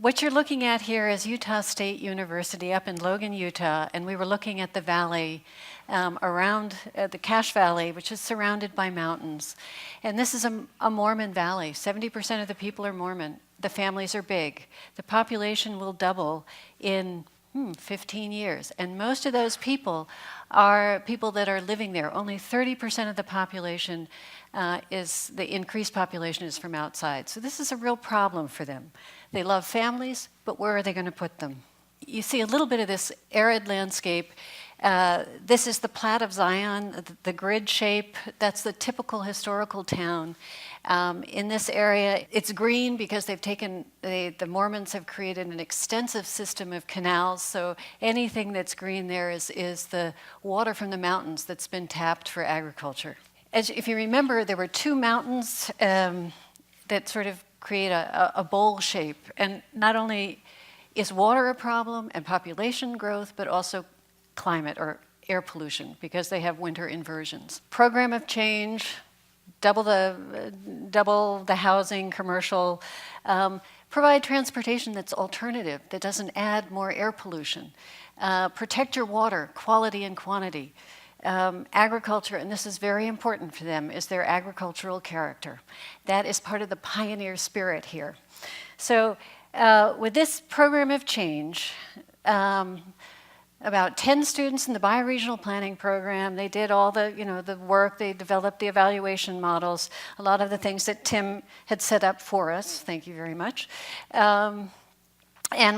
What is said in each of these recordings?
What you're looking at here is Utah State University up in Logan, Utah, and we were looking at the valley around the Cache Valley, which is surrounded by mountains. And this is a Mormon valley. 70% of the people are Mormon. The families are big. The population will double in 15 years. And most of those people are people that are living there. Only 30% of the population the increased population is from outside. So this is a real problem for them. They love families, but where are they going to put them? You see a little bit of this arid landscape. This is the Plat of Zion, the grid shape. That's the typical historical town. In this area, it's green because the Mormons have created an extensive system of canals. So anything that's green there is the water from the mountains that's been tapped for agriculture. If you remember, there were two mountains that sort of create a bowl shape. And not only is water a problem and population growth, but also climate or air pollution because they have winter inversions. Program of change, double the housing, commercial, provide transportation that's alternative, that doesn't add more air pollution. Protect your water, quality and quantity. Agriculture, and this is very important for them, is their agricultural character. That is part of the pioneer spirit here. So with this program of change, about 10 students in the bioregional planning program, they did all the work, they developed the evaluation models, a lot of the things that Tim had set up for us, thank you very much. And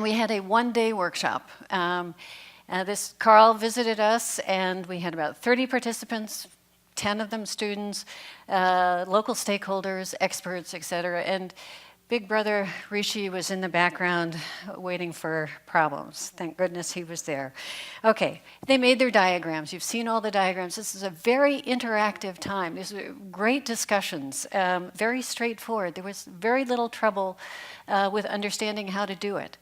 we had a one-day workshop. Carl visited us, and we had about 30 participants, 10 of them students, local stakeholders, experts, et cetera. And Big Brother Rishi was in the background waiting for problems. Thank goodness he was there. Okay, they made their diagrams. You've seen all the diagrams. This is a very interactive time. These were great discussions, very straightforward. There was very little trouble with understanding how to do it.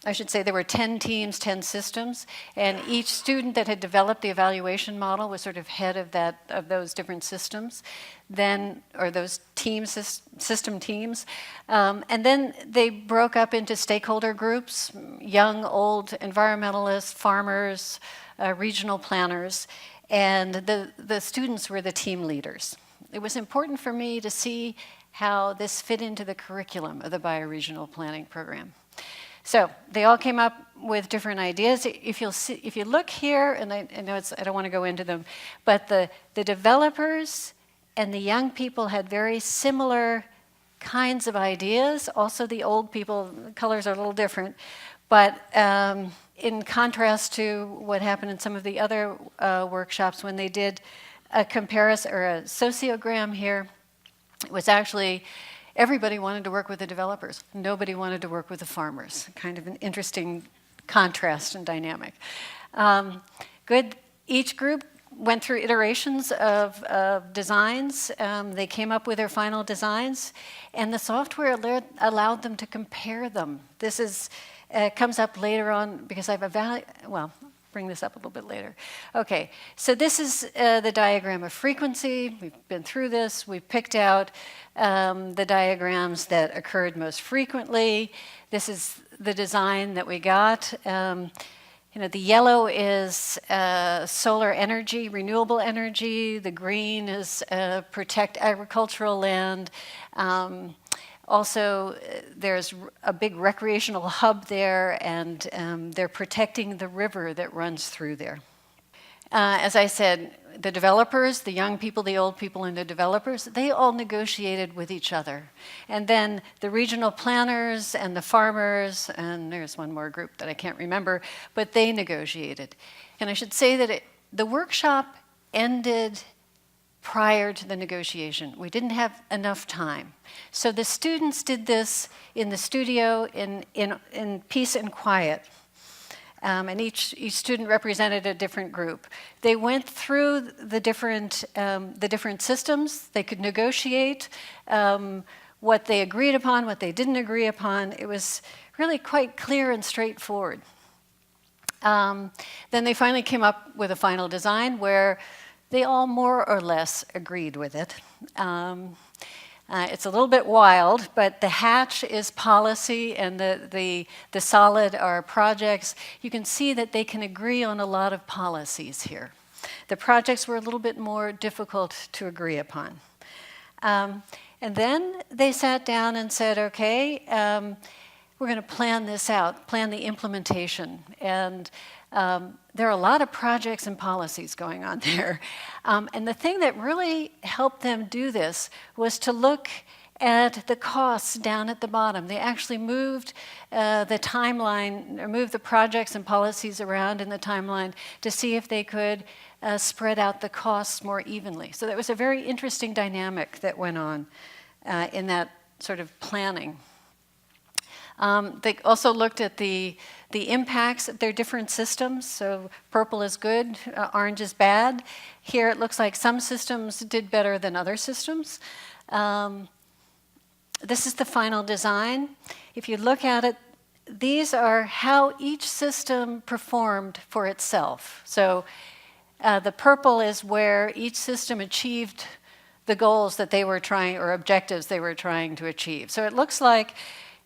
I should say there were 10 teams, 10 systems, and each student that had developed the evaluation model was sort of head of those different systems, or those system teams. And then they broke up into stakeholder groups, young, old, environmentalists, farmers, regional planners, and the students were the team leaders. It was important for me to see how this fit into the curriculum of the bioregional planning program. So they all came up with different ideas. If you look here, and I know I don't want to go into them, but the developers and the young people had very similar kinds of ideas. Also, the old people, the colors are a little different, but in contrast to what happened in some of the other workshops when they did a comparison or a sociogram here, it was actually everybody wanted to work with the developers. Nobody wanted to work with the farmers. Kind of an interesting contrast and dynamic. Good. Each group went through iterations of designs. They came up with their final designs, and the software allowed them to compare them. This comes up later on because I've bring this up a little bit later. Okay, so this is the diagram of frequency. We've been through this. We've picked out the diagrams that occurred most frequently. This is the design that we got. The yellow is solar energy, renewable energy. The green is protect agricultural land. Also, there's a big recreational hub there, and they're protecting the river that runs through there. As I said, the developers, the young people, the old people, and the developers, they all negotiated with each other. And then the regional planners and the farmers, and there's one more group that I can't remember, but they negotiated. And I should say that the workshop ended prior to the negotiation. We didn't have enough time. So the students did this in the studio in peace and quiet. And each student represented a different group. They went through the different systems. They could negotiate what they agreed upon, what they didn't agree upon. It was really quite clear and straightforward. Then they finally came up with a final design where they all more or less agreed with it. It's a little bit wild, but the hatch is policy and the solid are projects. You can see that they can agree on a lot of policies here. The projects were a little bit more difficult to agree upon. And then they sat down and said, okay, we're going to plan this out, plan the implementation. And there are a lot of projects and policies going on there. And the thing that really helped them do this was to look at the costs down at the bottom. They actually moved the timeline, or moved the projects and policies around in the timeline to see if they could spread out the costs more evenly. So that was a very interesting dynamic that went on in that sort of planning. They also looked at the impacts of their different systems. So purple is good, orange is bad. Here it looks like some systems did better than other systems. This is the final design. If you look at it, these are how each system performed for itself. So the purple is where each system achieved the goals that they were trying, or objectives they were trying to achieve. So it looks like,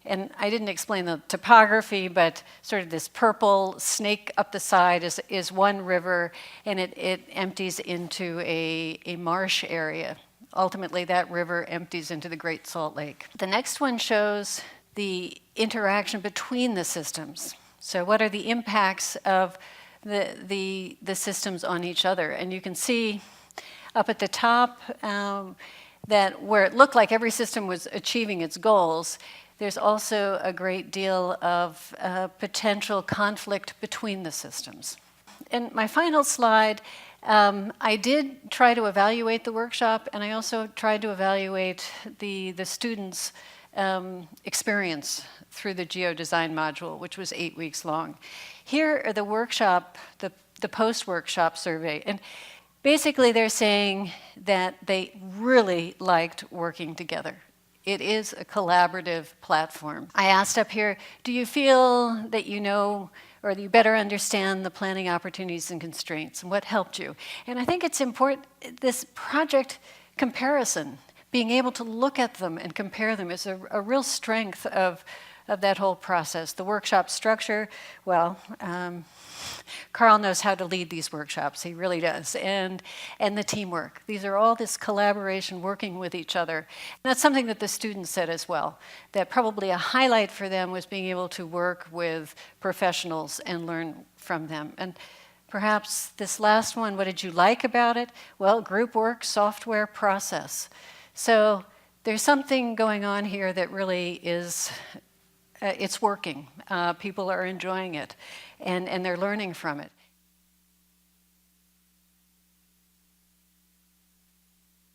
and I didn't explain the topography, but sort of this purple snake up the side is one river, and it empties into a marsh area. Ultimately, that river empties into the Great Salt Lake. The next one shows the interaction between the systems. So what are the impacts of the systems on each other? And you can see up at the top that where it looked like every system was achieving its goals, there's also a great deal of potential conflict between the systems. And my final slide, I did try to evaluate the workshop, and I also tried to evaluate the students' experience through the geodesign module, which was 8 weeks long. Here are the workshop, the post-workshop survey. And basically they're saying that they really liked working together. It is a collaborative platform. I asked up here, do you feel that you know or you better understand the planning opportunities and constraints, and what helped you? And I think it's important, this project comparison, being able to look at them and compare them is a real strength of that whole process. The workshop structure, well, Carl knows how to lead these workshops, he really does, and the teamwork. These are all this collaboration, working with each other. And that's something that the students said as well, that probably a highlight for them was being able to work with professionals and learn from them. And perhaps this last one, what did you like about it? Well, group work, software, process. So there's something going on here that really is, it's working. People are enjoying it, and they're learning from it.